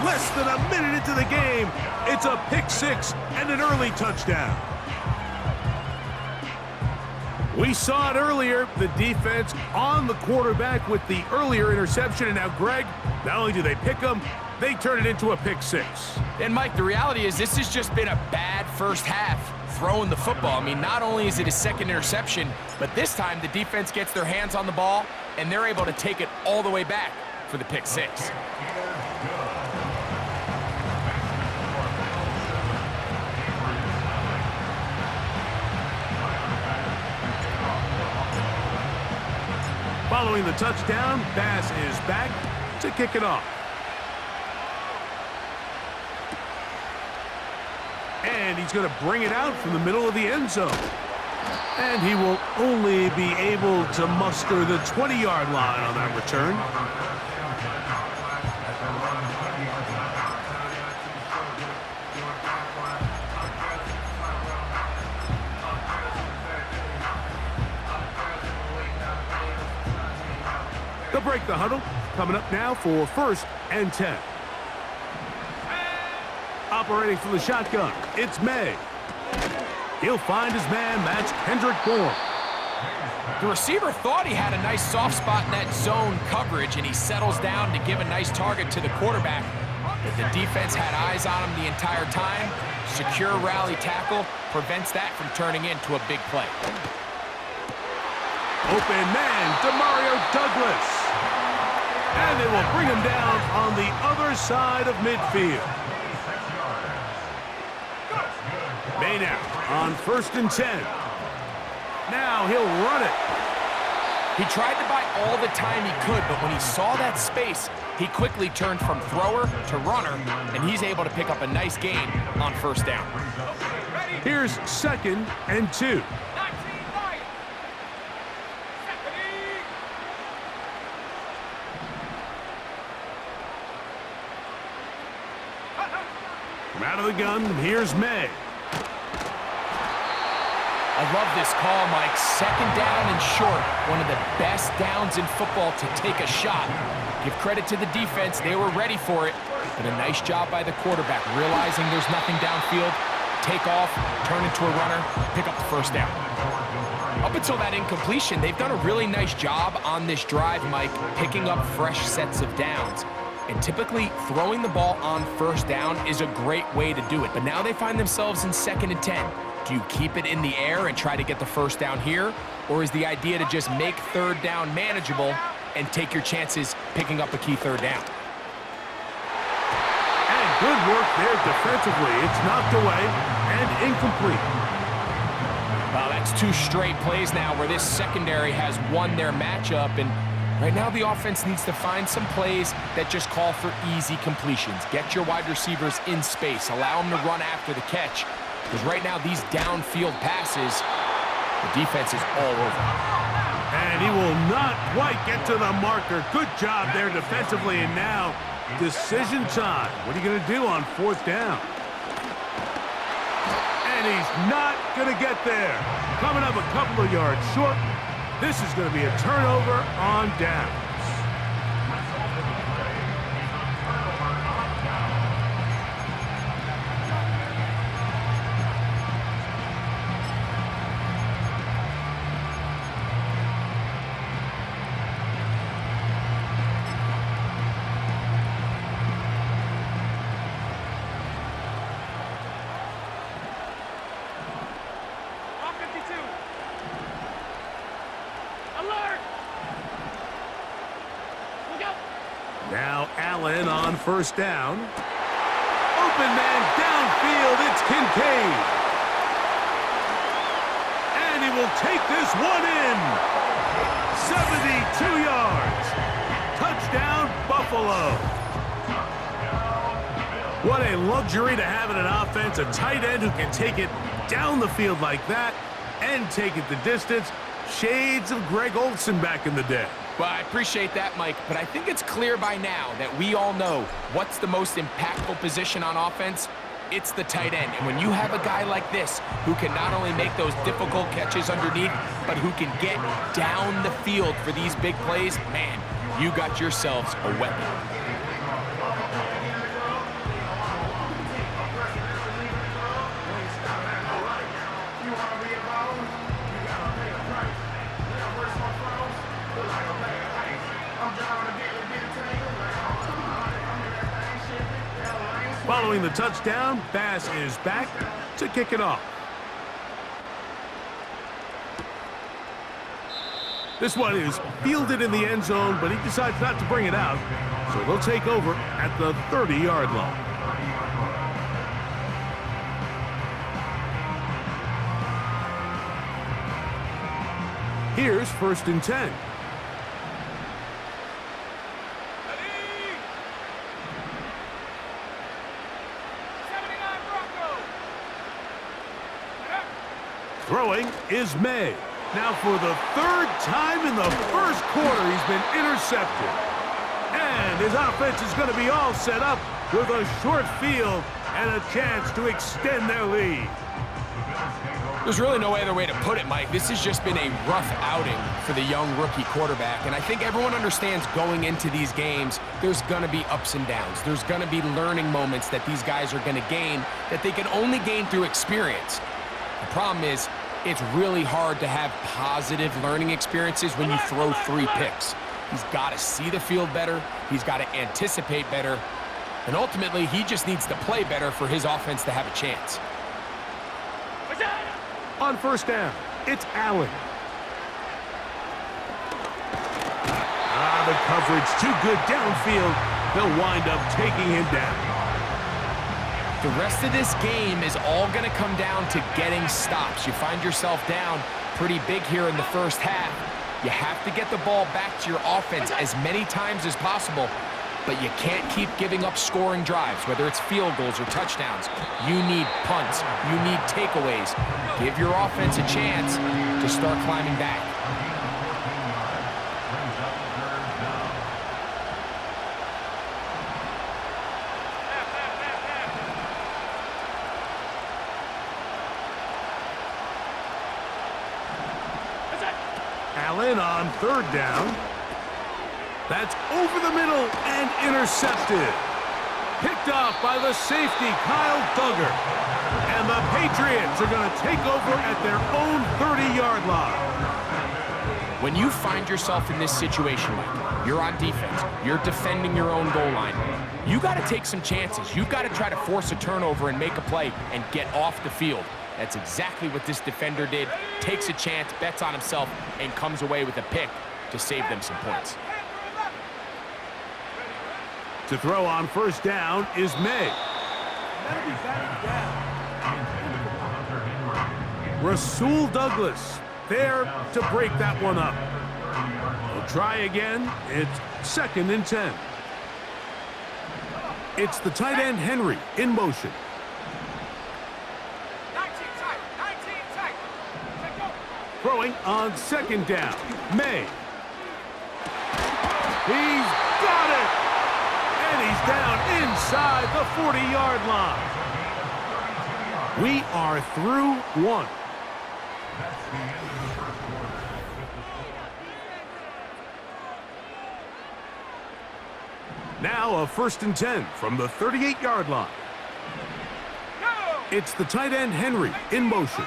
Less than a minute into the game, it's a pick six and an early touchdown. We saw it earlier, the defense on the quarterback with the earlier interception, and now, Greg, not only do they pick him, they turn it into a pick six. And, Mike, the reality is this has just been a bad first half throwing the football. I mean, not only is it a second interception, but this time the defense gets their hands on the ball, and they're able to take it all the way back for the pick six. Following the touchdown, Bass is back to kick it off. And he's going to bring it out from the middle of the end zone. And he will only be able to muster the 20-yard line on that return. They'll break the huddle. Coming up now for 1st and 10. Operating from the shotgun, it's May. He'll find his man, that's Kendrick Bourne. The receiver thought he had a nice soft spot in that zone coverage, and he settles down to give a nice target to the quarterback. But the defense had eyes on him the entire time. Secure rally tackle prevents that from turning into a big play. Open man, Demario Douglas. And they will bring him down on the other side of midfield. May now on 1st and 10. Now he'll run it. He tried to buy all the time he could, but when he saw that space, he quickly turned from thrower to runner, and he's able to pick up a nice gain on 1st down. Here's 2nd and 2. From out of the gun, here's May. I love this call, Mike. 2nd down and short. One of the best downs in football to take a shot. Give credit to the defense. They were ready for it. But a nice job by the quarterback, realizing there's nothing downfield. Take off, turn into a runner, pick up the 1st down. Up until that incompletion, they've done a really nice job on this drive, Mike, picking up fresh sets of downs. And typically, throwing the ball on 1st down is a great way to do it. But now they find themselves in 2nd and 10. Do you keep it in the air and try to get the 1st down here? Or is the idea to just make 3rd down manageable and take your chances picking up a key 3rd down? And good work there defensively. It's knocked away and incomplete. Well, that's 2 straight plays now where this secondary has won their matchup. And right now the offense needs to find some plays that just call for easy completions. Get your wide receivers in space. Allow them to run after the catch. Because right now, these downfield passes, the defense is all over. And he will not quite get to the marker. Good job there defensively. And now, decision time. What are you going to do on 4th down? And he's not going to get there. Coming up a couple of yards short. This is going to be a turnover on downs. Now Allen on 1st down. Open man downfield, it's Kincaid. And he will take this one in. 72 yards. Touchdown, Buffalo. What a luxury to have in an offense, a tight end who can take it down the field like that and take it the distance. Shades of Greg Olsen back in the day. Well, I appreciate that, Mike, but I think it's clear by now that we all know what's the most impactful position on offense. It's the tight end. And when you have a guy like this who can not only make those difficult catches underneath, but who can get down the field for these big plays, man, you got yourselves a weapon. Following the touchdown, Bass is back to kick it off. This one is fielded in the end zone, but he decides not to bring it out, so they'll take over at the 30-yard line. Here's 1st and 10. Throwing is May. Now for the 3rd time in the 1st quarter, he's been intercepted. And his offense is going to be all set up with a short field and a chance to extend their lead. There's really no other way to put it, Mike. This has just been a rough outing for the young rookie quarterback. And I think everyone understands going into these games, there's going to be ups and downs. There's going to be learning moments that these guys are going to gain that they can only gain through experience. The problem is, it's really hard to have positive learning experiences when you throw 3 picks. He's got to see the field better. He's got to anticipate better. And ultimately, he just needs to play better for his offense to have a chance. On 1st down, it's Allen. The coverage too good downfield. They'll wind up taking him down. The rest of this game is all going to come down to getting stops. You find yourself down pretty big here in the 1st half. You have to get the ball back to your offense as many times as possible, but you can't keep giving up scoring drives, whether it's field goals or touchdowns. You need punts. You need takeaways. Give your offense a chance to start climbing back. Allen on 3rd down. That's over the middle and intercepted. Picked off by the safety, Kyle Duggar. And the Patriots are going to take over at their own 30-yard line. When you find yourself in this situation, Mike, you're on defense, you're defending your own goal line, you got to take some chances. You've got to try to force a turnover and make a play and get off the field. That's exactly what this defender did. Takes a chance, bets on himself, and comes away with a pick to save them some points. To throw on 1st down is May. Rasul Douglas there to break that one up. We'll try again. It's 2nd and 10. It's the tight end Henry in motion. Throwing on 2nd down. May. He's got it! And he's down inside the 40-yard line. We are through 1. Now a 1st and 10 from the 38-yard line. It's the tight end Henry in motion.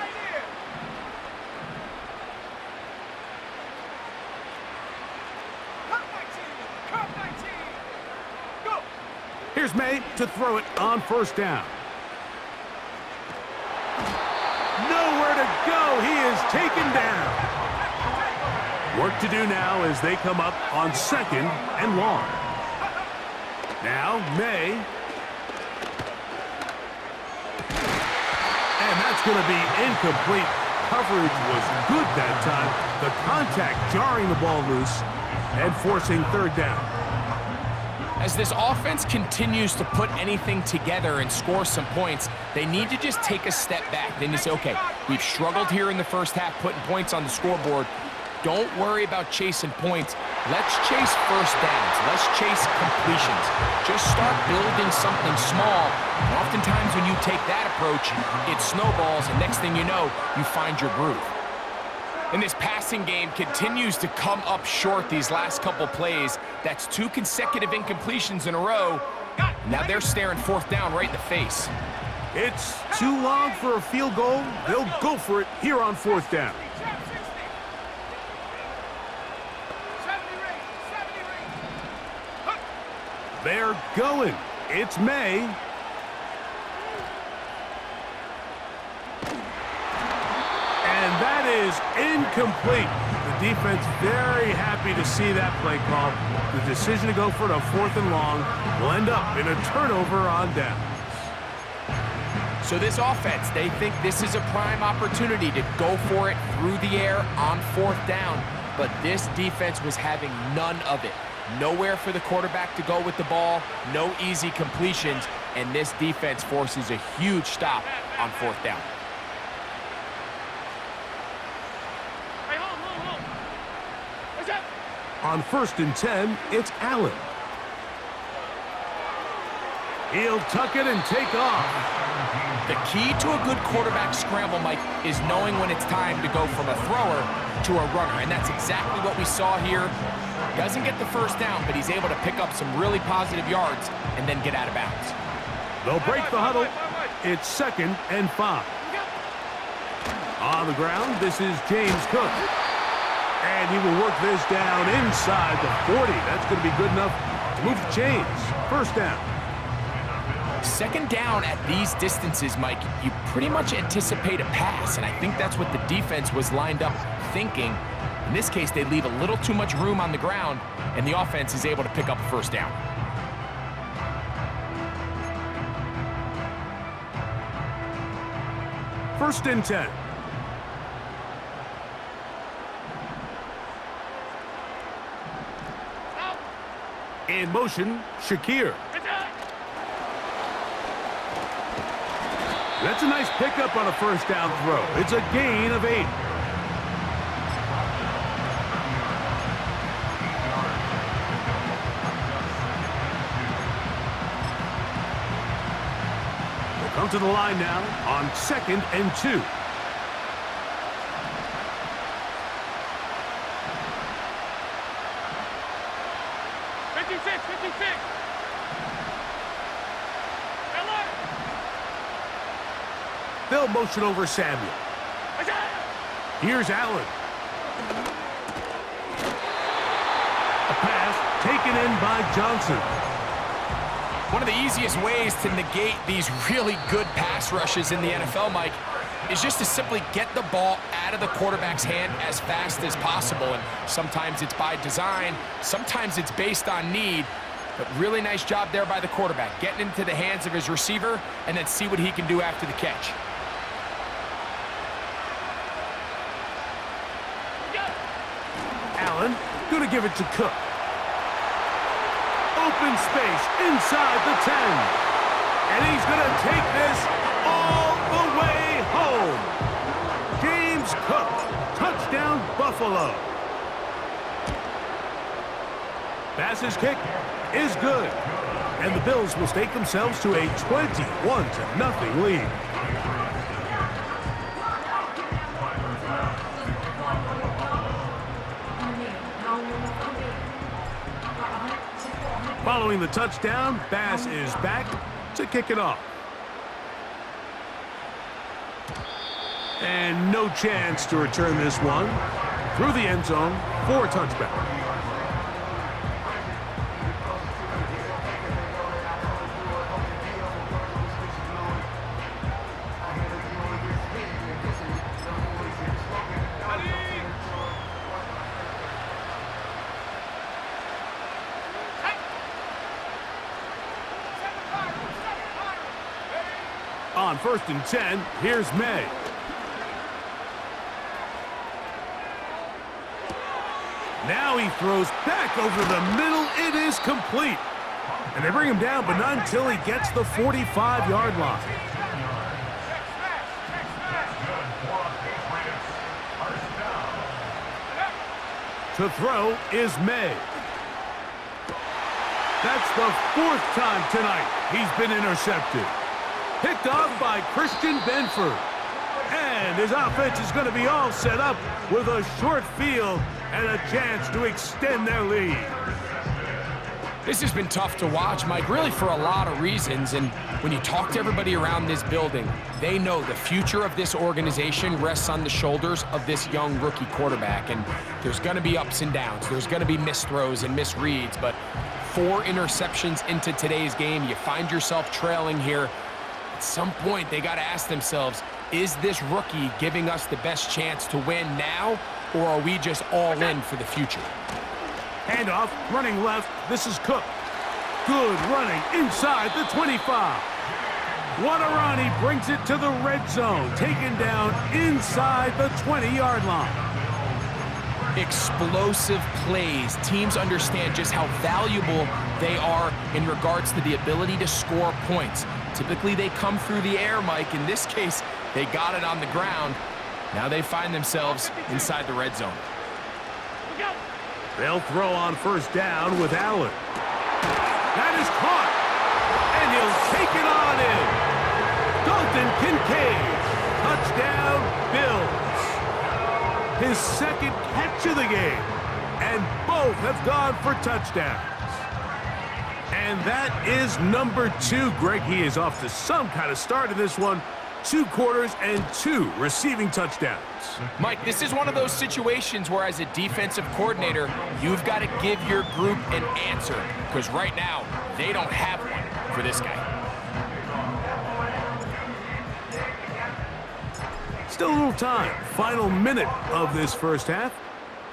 Here's May to throw it on 1st down. Nowhere to go. He is taken down. Work to do now as they come up on 2nd and long. Now May. And that's going to be incomplete. Coverage was good that time. The contact jarring the ball loose and forcing 3rd down. As this offense continues to put anything together and score some points, they need to just take a step back. They need to say, okay, we've struggled here in the 1st half putting points on the scoreboard. Don't worry about chasing points. Let's chase 1st downs. Let's chase completions. Just start building something small. And oftentimes when you take that approach, it snowballs, and next thing you know, you find your groove. And this passing game continues to come up short these last couple plays. That's 2 consecutive incompletions in a row. Now they're staring 4th down right in the face. It's too long for a field goal. They'll go for it here on 4th down. They're going. It's May. that is incomplete. The defense very happy to see that play call. The decision to go for it on 4th and long will end up in a turnover on downs. So this offense, they think this is a prime opportunity to go for it through the air on 4th down. But this defense was having none of it. Nowhere for the quarterback to go with the ball, no easy completions, and this defense forces a huge stop on 4th down. On 1st and 10, it's Allen. He'll tuck it and take off. The key to a good quarterback scramble, Mike, is knowing when it's time to go from a thrower to a runner, and that's exactly what we saw here. Doesn't get the 1st down, but he's able to pick up some really positive yards and then get out of bounds. They'll break the huddle. It's 2nd and 5. On the ground, this is James Cook. And he will work this down inside the 40. That's going to be good enough to move the chains. 1st down. 2nd down at these distances, Mike, you pretty much anticipate a pass, and I think that's what the defense was lined up thinking. In this case, they leave a little too much room on the ground, and the offense is able to pick up a 1st down. First and 10. In motion, Shakir. That's a nice pickup on a 1st down throw. It's a gain of 8. They'll come to the line now on 2nd and 2. They'll motion over Samuel. Here's Allen. A pass taken in by Johnson. One of the easiest ways to negate these really good pass rushes in the NFL, Mike, is just to simply get the ball out of the quarterback's hand as fast as possible. And sometimes it's by design, sometimes it's based on need. But really nice job there by the quarterback, getting into the hands of his receiver and then see what he can do after the catch. Allen going to give it to Cook. Open space inside the 10. And he's going to take this all the way home. James Cook, touchdown Buffalo. Bass's kick is good. And the Bills will stake themselves to a 21-0 lead. Following the touchdown, Bass is back to kick it off. And no chance to return this one through the end zone for a touchback. On 1st and 10, here's May. Now he throws back over the middle. It is complete. And they bring him down, but not until he gets the 45-yard line. To throw is May. That's the 4th time tonight he's been intercepted. Picked off by Christian Benford. And his offense is going to be all set up with a short field and a chance to extend their lead. This has been tough to watch, Mike, really for a lot of reasons. And when you talk to everybody around this building, they know the future of this organization rests on the shoulders of this young rookie quarterback. And there's going to be ups and downs. There's going to be missed throws and misreads. But 4 interceptions into today's game, you find yourself trailing here. At some point, they got to ask themselves, Is this rookie giving us the best chance to win now, or are we just all in for the future? Handoff, running left. This is Cook. Good running inside the 25. Waterani brings it to the red zone, taken down inside the 20-yard line. Explosive plays. Teams understand just how valuable they are in regards to the ability to score points. Typically, they come through the air, Mike. In this case, they got it on the ground. Now they find themselves inside the red zone. They'll throw on first down with Allen. That is caught, and he'll take it on in. Dalton Kincaid, touchdown, Bills. His second catch of the game, and both have gone for touchdowns. And that is number 2. Greg, he is off to some kind of start in this one. 2 quarters and 2 receiving touchdowns. Mike, this is one of those situations where as a defensive coordinator, you've got to give your group an answer, because right now, they don't have one for this guy. Still a little time. Final minute of this first half.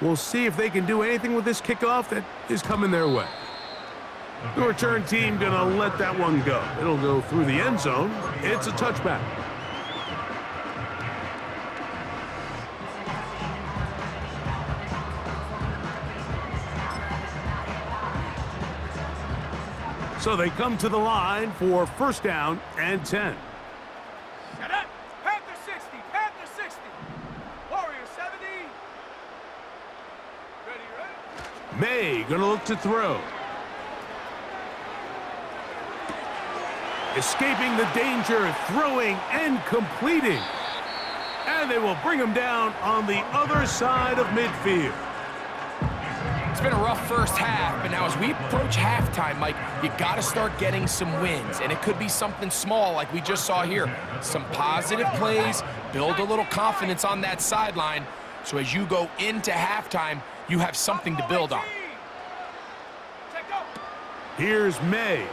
We'll see if they can do anything with this kickoff that is coming their way. The return team gonna let that one go. It'll go through the end zone. It's a touchback. So they come to the line for first down and 10. Shut up! Panther 60! Panther 60! Warrior 70! Ready? May gonna look to throw. Escaping the danger, throwing and completing. And they will bring him down on the other side of midfield. It's been a rough first half, but now as we approach halftime, Mike, you got to start getting some wins, and it could be something small like we just saw here. Some positive plays, build a little confidence on that sideline, so as you go into halftime, you have something to build on. Here's May.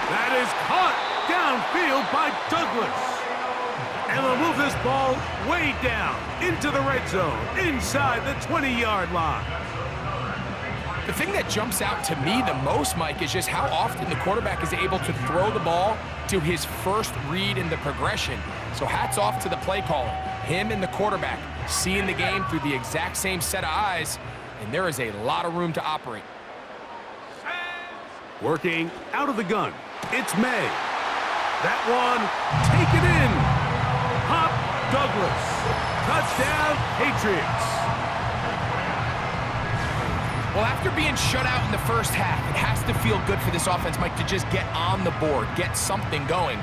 That is caught downfield by Douglas. And they'll move this ball way down into the red zone, inside the 20-yard line. The thing that jumps out to me the most, Mike, is just how often the quarterback is able to throw the ball to his first read in the progression. So hats off to the play caller. Him and the quarterback seeing the game through the exact same set of eyes, and there is a lot of room to operate. Working out of the gun, it's May. That one, taken in. Pop Douglas. Touchdown, Patriots. Well, after being shut out in the first half, it has to feel good for this offense, Mike, to just get on the board, get something going.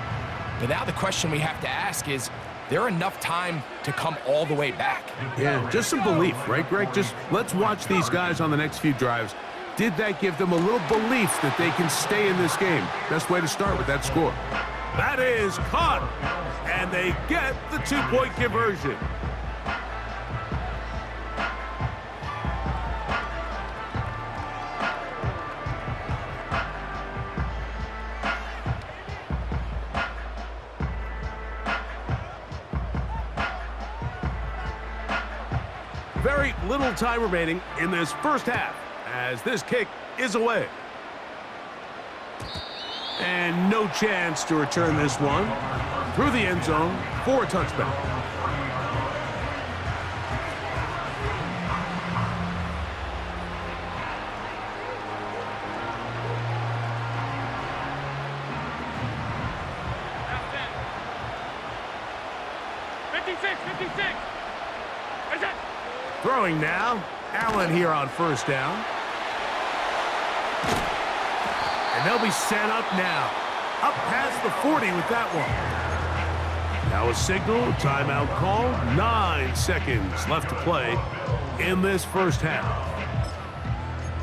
But now the question we have to ask is there enough time to come all the way back? Yeah, just some belief, right, Greg? Just let's watch these guys on the next few drives. Did that give them a little belief that they can stay in this game? Best way to start with that score. That is caught, and they get the 2-point conversion. Very little time remaining in this first half as this kick is away. And no chance to return this one through the end zone for a touchback. Throwing now, Allen here on first down. And they'll be set up now. Up past the 40 with that one. Now a signal, timeout call. 9 seconds left to play in this first half.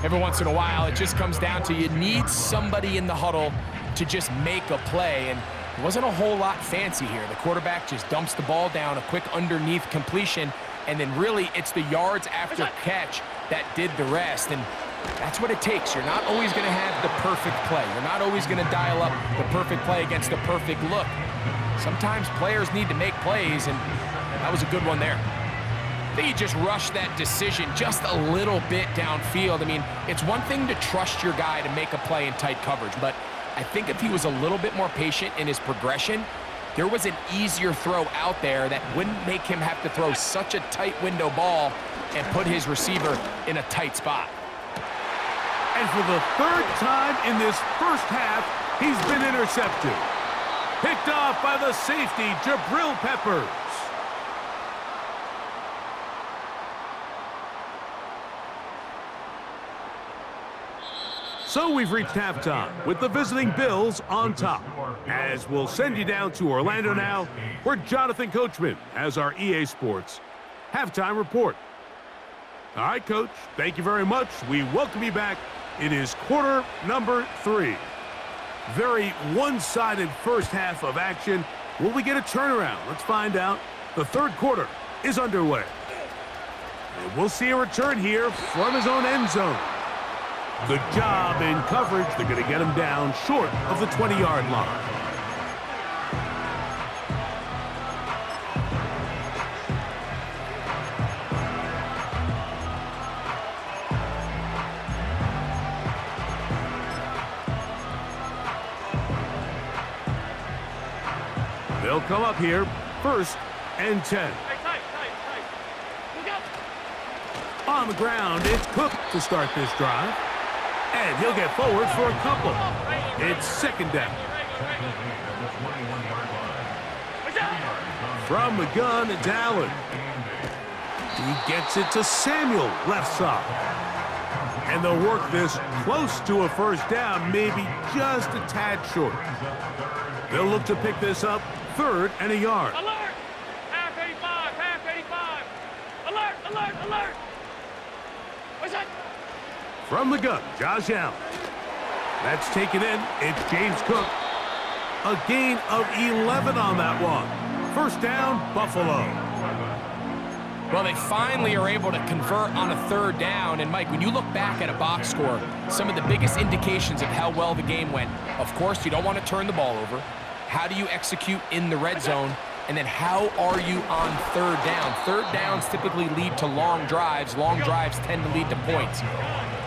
Every once in a while, it just comes down to you need somebody in the huddle to just make a play. And it wasn't a whole lot fancy here. The quarterback just dumps the ball down, a quick underneath completion, and then really it's the yards after catch that did the rest. And that's what it takes. You're not always going to have the perfect play. You're not always going to dial up the perfect play against the perfect look. Sometimes players need to make plays, and that was a good one there. I think he just rushed that decision just a little bit downfield. I mean, it's one thing to trust your guy to make a play in tight coverage, but I think if he was a little bit more patient in his progression, there was an easier throw out there that wouldn't make him have to throw such a tight window ball and put his receiver in a tight spot. And for the third time in this first half, he's been intercepted. Picked off by the safety, Jabril Peppers. So we've reached halftime with the visiting Bills on top. As we'll send you down to Orlando now, where Jonathan Coachman has our EA Sports halftime report. All right, Coach, thank you very much. We welcome you back. It is quarter number 3. Very one-sided first half of action. Will we get a turnaround? Let's find out. The third quarter is underway. And we'll see a return here from his own end zone. Good job in coverage. They're going to get him down short of the 20-yard line. They'll come up here, 1st and 10. On the ground, it's Cook to start this drive. And he'll get forward for a couple. It's 2nd down. From the gun, it's Allen. He gets it to Samuel, left side. And they'll work this close to a 1st down, maybe just a tad short. They'll look to pick this up, 3rd and a yard. Alert! Half 85, half 85. Alert, alert, alert. What's that? From the gun, Josh Allen. That's taken in. It's James Cook. A gain of 11 on that one. 1st down, Buffalo. Well, they finally are able to convert on a 3rd down. And, Mike, when you look back at a box score, some of the biggest indications of how well the game went, of course, you don't want to turn the ball over. How do you execute in the red zone? And then how are you on 3rd down? 3rd downs typically lead to long drives. Long drives tend to lead to points.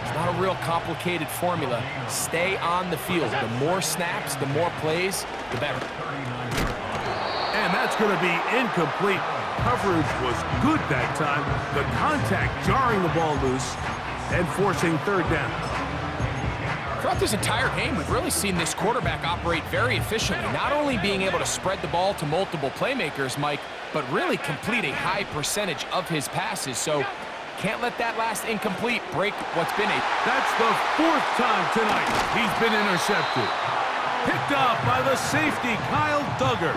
It's not a real complicated formula. Stay on the field. The more snaps, the more plays, the better. And that's going to be incomplete. Coverage was good that time. The contact jarring the ball loose and forcing 3rd down. Throughout this entire game, we've really seen this quarterback operate very efficiently, not only being able to spread the ball to multiple playmakers, Mike, but really complete a high percentage of his passes. So can't let that last incomplete break what's been a... That's the 4th time tonight he's been intercepted. Picked off by the safety, Kyle Duggar.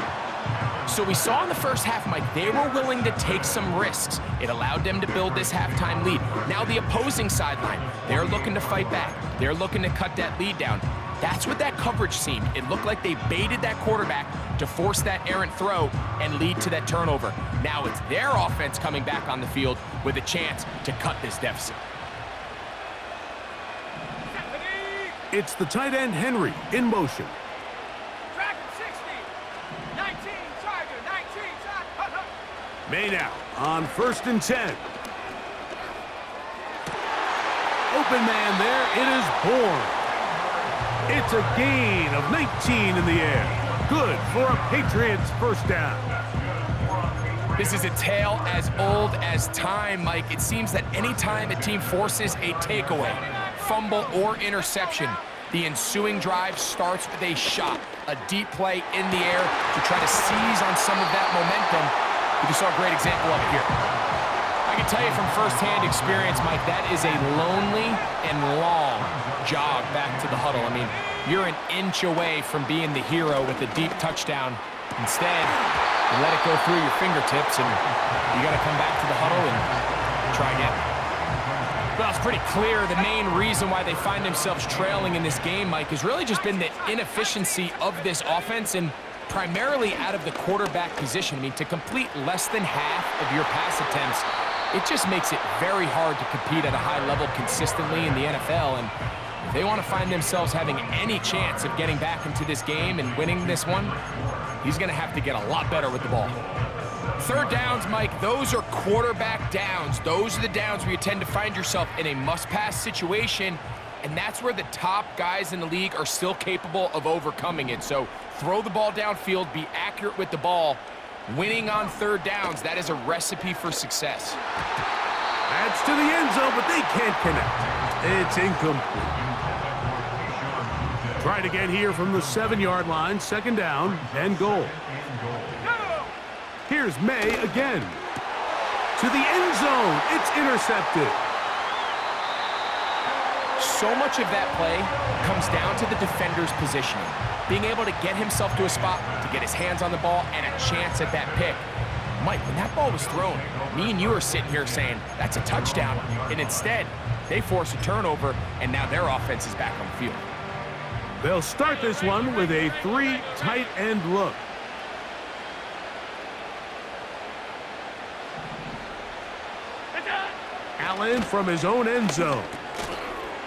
So we saw in the first half, Mike, they were willing to take some risks. It allowed them to build this halftime lead. Now the opposing sideline, they're looking to fight back. They're looking to cut that lead down. That's what that coverage seemed. It looked like they baited that quarterback to force that errant throw and lead to that turnover. Now it's their offense coming back on the field with a chance to cut this deficit. It's the tight end, Henry, in motion. Track him 60. 19, Tiger, 19, Tiger. May now on 1st and 10. Open man there. It is Bourne. It's a gain of 19 in the air. Good for a Patriots 1st down. This is a tale as old as time, Mike. It seems that anytime a team forces a takeaway, fumble, or interception, the ensuing drive starts with a shot, a deep play in the air to try to seize on some of that momentum. You saw a great example of it here. I can tell you from firsthand experience, Mike, that is a lonely and long jog back to the huddle. I mean, you're an inch away from being the hero with a deep touchdown. Instead, you let it go through your fingertips, and you got to come back to the huddle and try again. Well, it's pretty clear the main reason why they find themselves trailing in this game, Mike, has really just been the inefficiency of this offense and primarily out of the quarterback position. I mean, to complete less than half of your pass attempts, it just makes it very hard to compete at a high level consistently in the NFL. And If they want to find themselves having any chance of getting back into this game and winning this one, he's going to have to get a lot better with the ball. Third downs, Mike, those are quarterback downs. Those are the downs where you tend to find yourself in a must-pass situation, and that's where the top guys in the league are still capable of overcoming it. So throw the ball downfield, be accurate with the ball. Winning on third downs, that is a recipe for success. That's to the end zone, but they can't connect. It's incomplete. Try it again here from the 7-yard line, second down and goal. Here's May again. To the end zone, it's intercepted. So much of that play comes down to the defender's positioning. Being able to get himself to a spot, to get his hands on the ball, and a chance at that pick. Mike, when that ball was thrown, me and you are sitting here saying, that's a touchdown. And instead, they force a turnover, and now their offense is back on the field. They'll start this one with a 3 tight end look. Allen from his own end zone.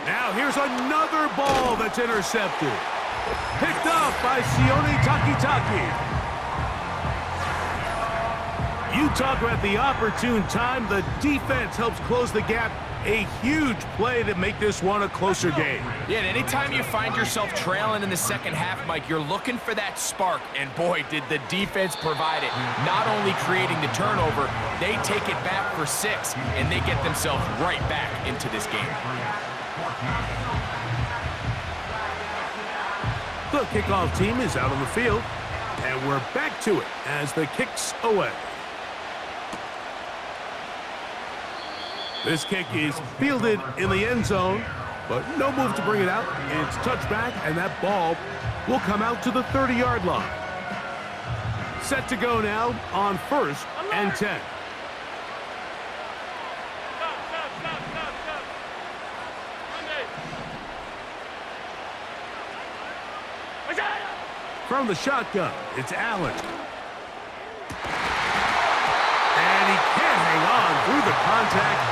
Now here's another ball that's intercepted. Picked off by Sione Takitaki. You talk about the opportune time. The defense helps close the gap. A huge play to make this one a closer game. Yeah, and anytime you find yourself trailing in the second half, Mike, you're looking for that spark. And boy, did the defense provide it. Not only creating the turnover, they take it back for 6, and they get themselves right back into this game. The kickoff team is out on the field, and we're back to it as the kick's away. This kick is fielded in the end zone, but no move to bring it out. It's touchback, and that ball will come out to the 30-yard line. Set to go now on 1st and 10. From the shotgun, it's Allen. And he can't hang on through the contact.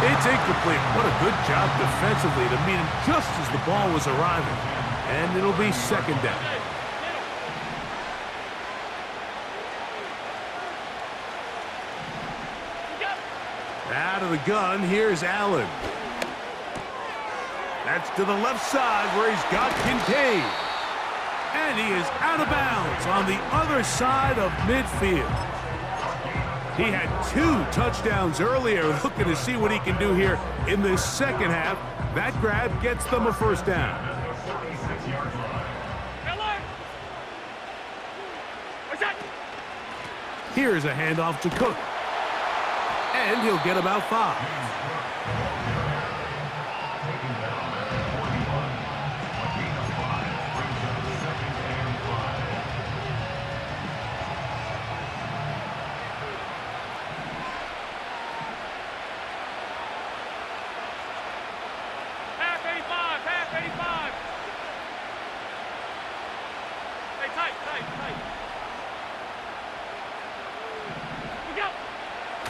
It's incomplete. What a good job defensively to meet him just as the ball was arriving. And it'll be second down. Out of the gun, here's Allen. That's to the left side where he's got Kincaid. And he is out of bounds on the other side of midfield. He had 2 touchdowns earlier, looking to see what he can do here in the second half. That grab gets them a first down. Here's a handoff to Cook. And he'll get about 5.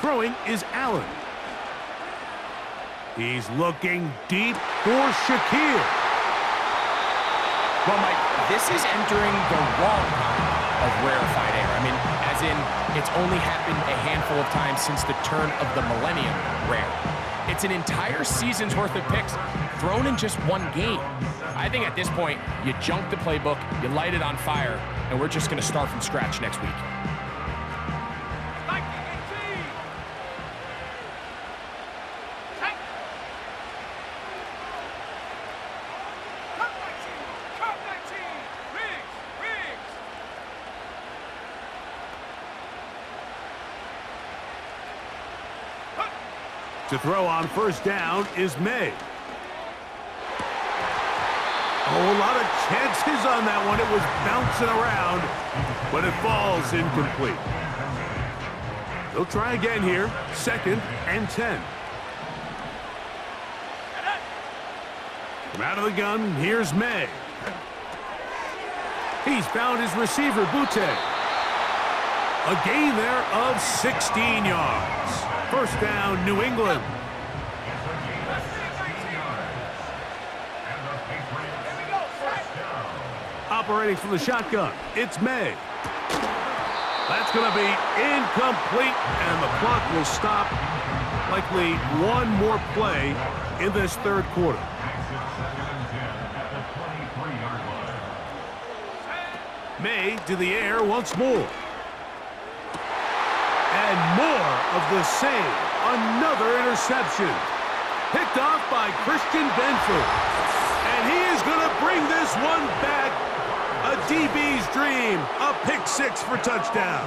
Throwing is Allen. He's looking deep for Shakir. Well, Mike, this is entering the wrong kind of rarefied air. I mean, as in, it's only happened a handful of times since the turn of the millennium rare. It's an entire season's worth of picks thrown in just one game. I think at this point, you junk the playbook, you light it on fire, and we're just going to start from scratch next week. To throw on first down is May. Oh, a lot of chances on that one. It was bouncing around, but it falls incomplete. They'll try again here. 2nd and 10. From out of the gun, here's May. He's found his receiver, Butte. A gain there of 16 yards. First down, New England. Operating from the shotgun, it's May. That's going to be incomplete, and the clock will stop. Likely one more play in this third quarter. May to the air once more. And more of the same. Another interception. Picked off by Christian Benford. And he is going to bring this one back. A DB's dream. A pick six for touchdown.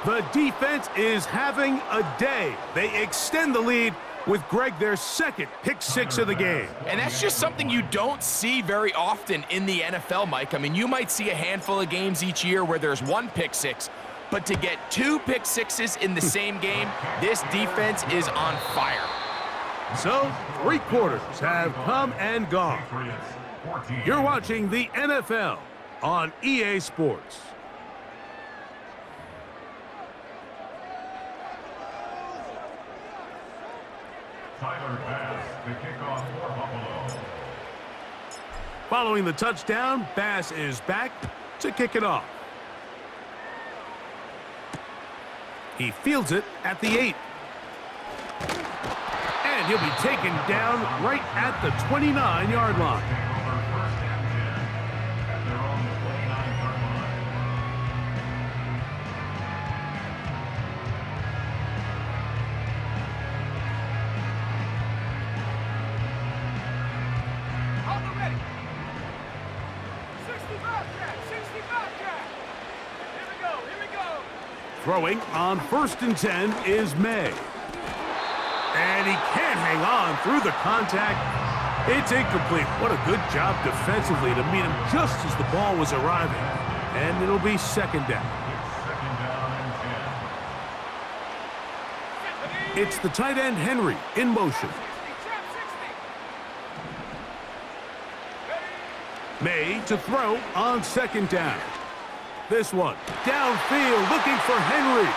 The defense is having a day. They extend the lead with Greg their second pick six of the game. And that's just something you don't see very often in the NFL, Mike. I mean, you might see a handful of games each year where there's one pick six, but to get two pick sixes in the same game, this defense is on fire. So, 3 quarters have come and gone. You're watching the NFL on EA Sports. Tyler Bass, the kickoff for Buffalo. Following the touchdown, Bass is back to kick it off. He fields it at the 8. And he'll be taken down right at the 29-yard line. Throwing on 1st and 10 is May. And he can't hang on through the contact. It's incomplete. What a good job defensively to meet him just as the ball was arriving. And it'll be 2nd down. It's the tight end Henry in motion. May to throw on 2nd down. This one downfield looking for Henry.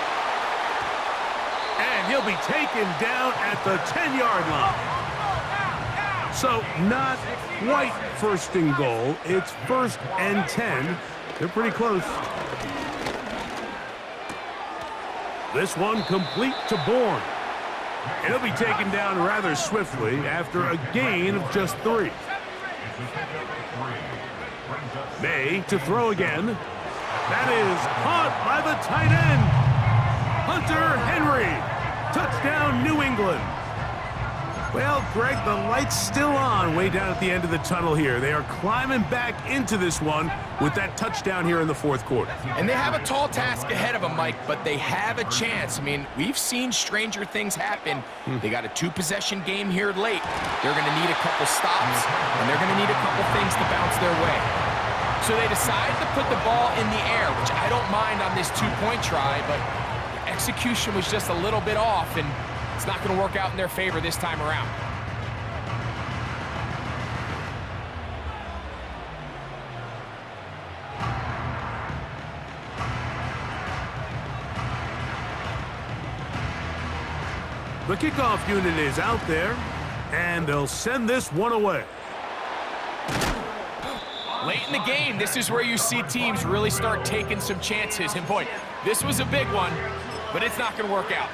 And he'll be taken down at the 10-yard line. So not quite 1st and goal. It's 1st and 10. They're pretty close. This one complete to Bourne. And he'll be taken down rather swiftly after a gain of just 3. May to throw again. That is caught by the tight end, Hunter Henry. Touchdown, New England. Well, Greg, the light's still on way down at the end of the tunnel here. They are climbing back into this one with that touchdown here in the 4th quarter. And they have a tall task ahead of them, Mike, but they have a chance. I mean, we've seen stranger things happen. They got a 2-possession game here late. They're going to need a couple stops, and they're going to need a couple things to bounce their way. So they decide to put the ball in the air, which I don't mind on this 2-point try, but execution was just a little bit off, and it's not going to work out in their favor this time around. The kickoff unit is out there, and they'll send this one away. Late in the game, this is where you see teams really start taking some chances. And boy, this was a big one, but it's not going to work out.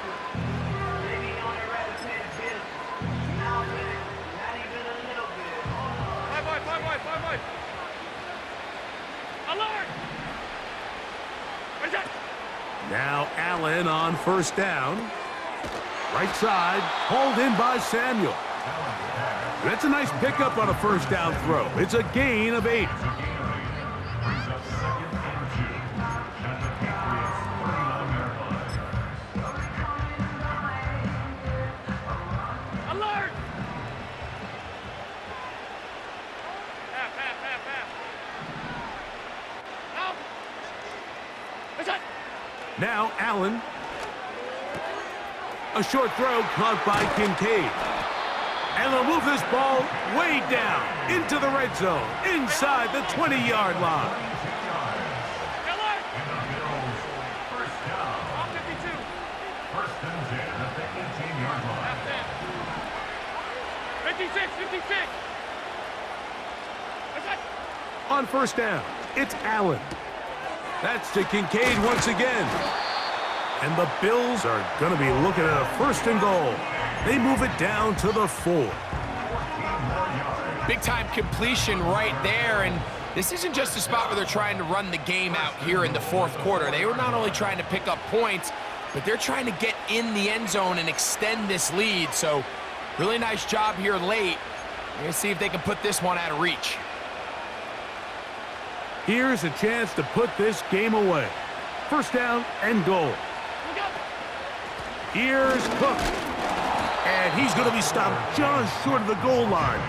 Five. Alert! Now Allen on 1st down. Right side, hauled in by Samuel. That's a nice pickup on a 1st down throw. It's a gain of 8. Alert! Half. Now Allen. A short throw caught by Kincaid. And they'll move this ball way down into the red zone, inside the 20-yard line. Alert! 52. 1st and 10 at the 18-yard line. 56. On first down, it's Allen. That's to Kincaid once again. And the Bills are going to be looking at a first and goal. They move it down to the 4. Big-time completion right there, and this isn't just a spot where they're trying to run the game out here in the fourth quarter. They were not only trying to pick up points, but they're trying to get in the end zone and extend this lead. So really nice job here late. We're going to see if they can put this one out of reach. Here's a chance to put this game away. First down and goal. Here's Cook. And he's going to be stopped just short of the goal line.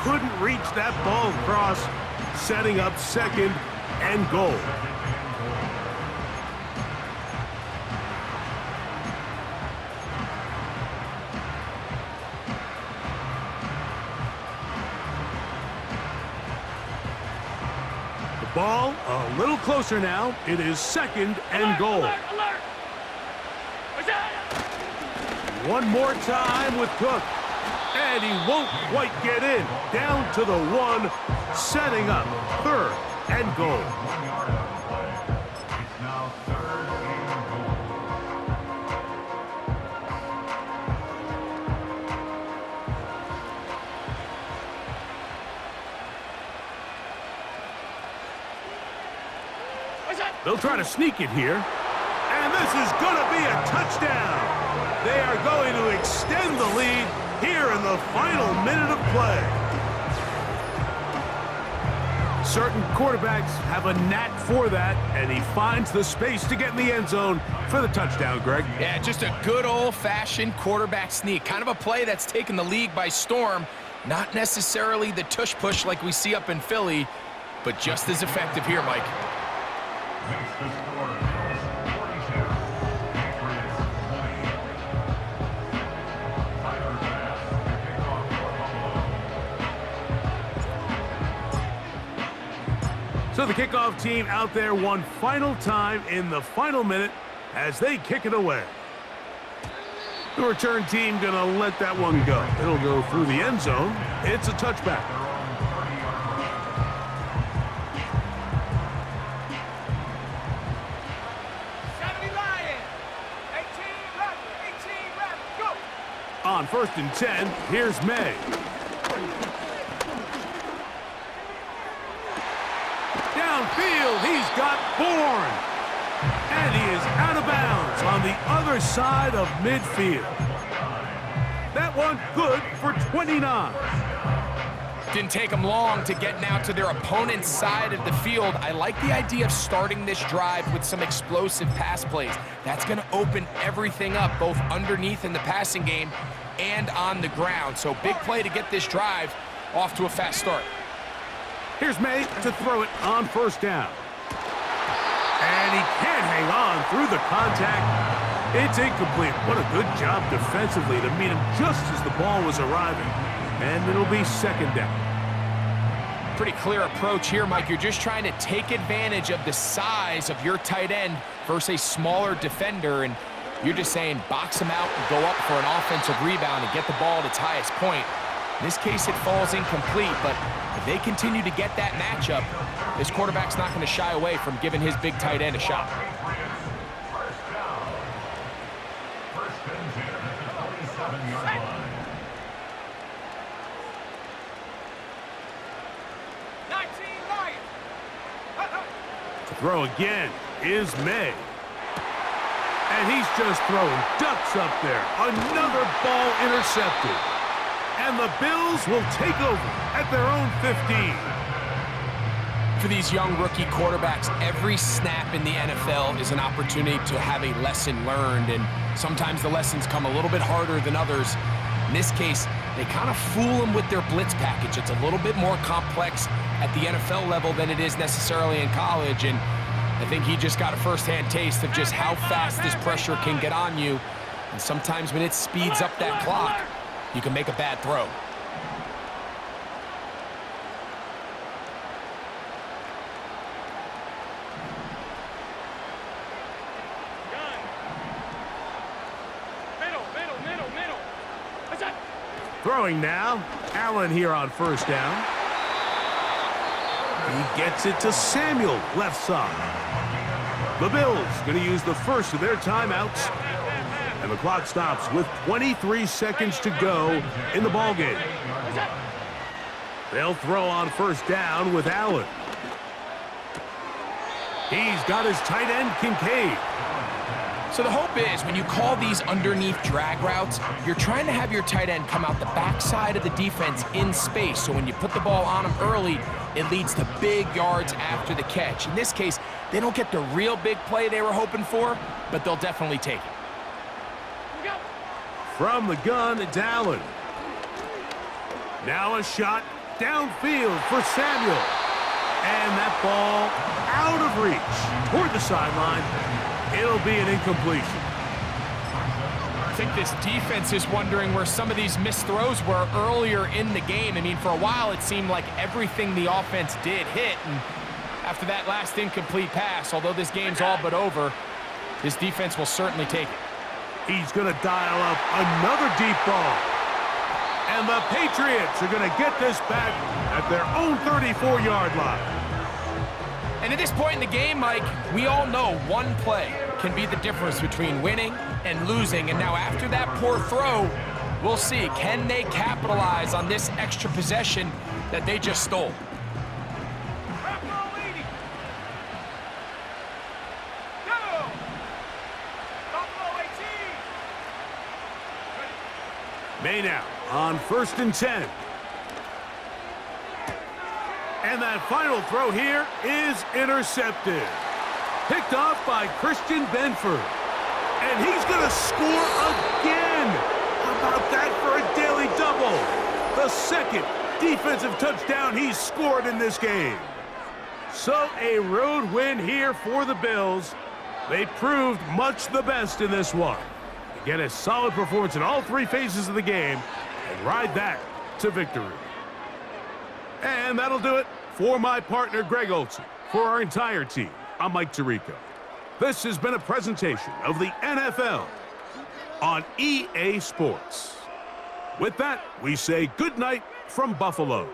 Couldn't reach that ball across, setting up second and goal. The ball a little closer now. It is second and goal. Alert, alert. One more time with Cook. And he won't quite get in. Down to the 1, setting up third and goal. 1 yard out of play. It's now third and goal. They'll try to sneak it here. And this is going to be a touchdown. They are going to extend the lead here in the final minute of play. Certain quarterbacks have a knack for that, and he finds the space to get in the end zone for the touchdown, Greg. Yeah, just a good old-fashioned quarterback sneak. Kind of a play that's taken the league by storm. Not necessarily the tush-push like we see up in Philly, but just as effective here, Mike. Makes the score Bills 42, Patriots 20. Tyler Bass, the kickoff for Buffalo. So the kickoff team out there one final time in the final minute as they kick it away. The return team gonna let that one go. It'll go through the end zone. It's a touchback. On first and 10, here's May. Downfield, he's got Bourne. And he is out of bounds on the other side of midfield. That one good for 29. Didn't take them long to get now to their opponent's side of the field. I like the idea of starting this drive with some explosive pass plays. That's going to open everything up, both underneath in the passing game and on the ground. So big play to get this drive off to a fast start. Here's May to throw it on first down. And he can't hang on through the contact. It's incomplete. What a good job defensively to meet him just as the ball was arriving. And it'll be second down. Pretty clear approach here, Mike. You're just trying to take advantage of the size of your tight end versus a smaller defender, and you're just saying box him out and go up for an offensive rebound and get the ball at its highest point. In this case, it falls incomplete, but if they continue to get that matchup, this quarterback's not going to shy away from giving his big tight end a shot. First down. First and 10 at the 27-yard line. To throw again is May. And he's just throwing ducks up there. Another ball intercepted. And the Bills will take over at their own 15. For these young rookie quarterbacks, every snap in the NFL is an opportunity to have a lesson learned, and sometimes the lessons come a little bit harder than others. In this case, they kind of fool them with their blitz package. It's a little bit more complex at the NFL level than it is necessarily in college, and I think he just got a first-hand taste of just how fast this pressure can get on you, and sometimes when it speeds up that clock, you can make a bad throw. Middle. What's that? Throwing now. Allen here on first down. He gets it to Samuel, left side. The Bills going to use the first of their timeouts. And the clock stops with 23 seconds to go in the ballgame. They'll throw on first down with Allen. He's got his tight end, Kincaid. So the hope is when you call these underneath drag routes, you're trying to have your tight end come out the backside of the defense in space. So when you put the ball on him early, it leads to big yards after the catch. In this case, they don't get the real big play they were hoping for, but they'll definitely take it. From the gun, it's Allen. Now a shot downfield for Samuel. And that ball out of reach toward the sideline. It'll be an incompletion. I think this defense is wondering where some of these missed throws were earlier in the game. I mean, for a while, it seemed like everything the offense did hit. And after that last incomplete pass, although this game's all but over, this defense will certainly take it. He's going to dial up another deep ball. And the Patriots are going to get this back at their own 34-yard line. And at this point in the game, Mike, we all know one play can be the difference between winning and losing. And now after that poor throw, we'll see, can they capitalize on this extra possession that they just stole? May now on 1st and 10. And that final throw here is intercepted. Picked off by Christian Benford. And he's going to score again. How about that for a daily double? The second defensive touchdown he's scored in this game. So a road win here for the Bills. They proved much the best in this one. Get a solid performance in all three phases of the game and ride that to victory. And that'll do it for my partner, Greg Olson. For our entire team, I'm Mike Tirico. This has been a presentation of the NFL on EA Sports. With that, we say good night from Buffalo.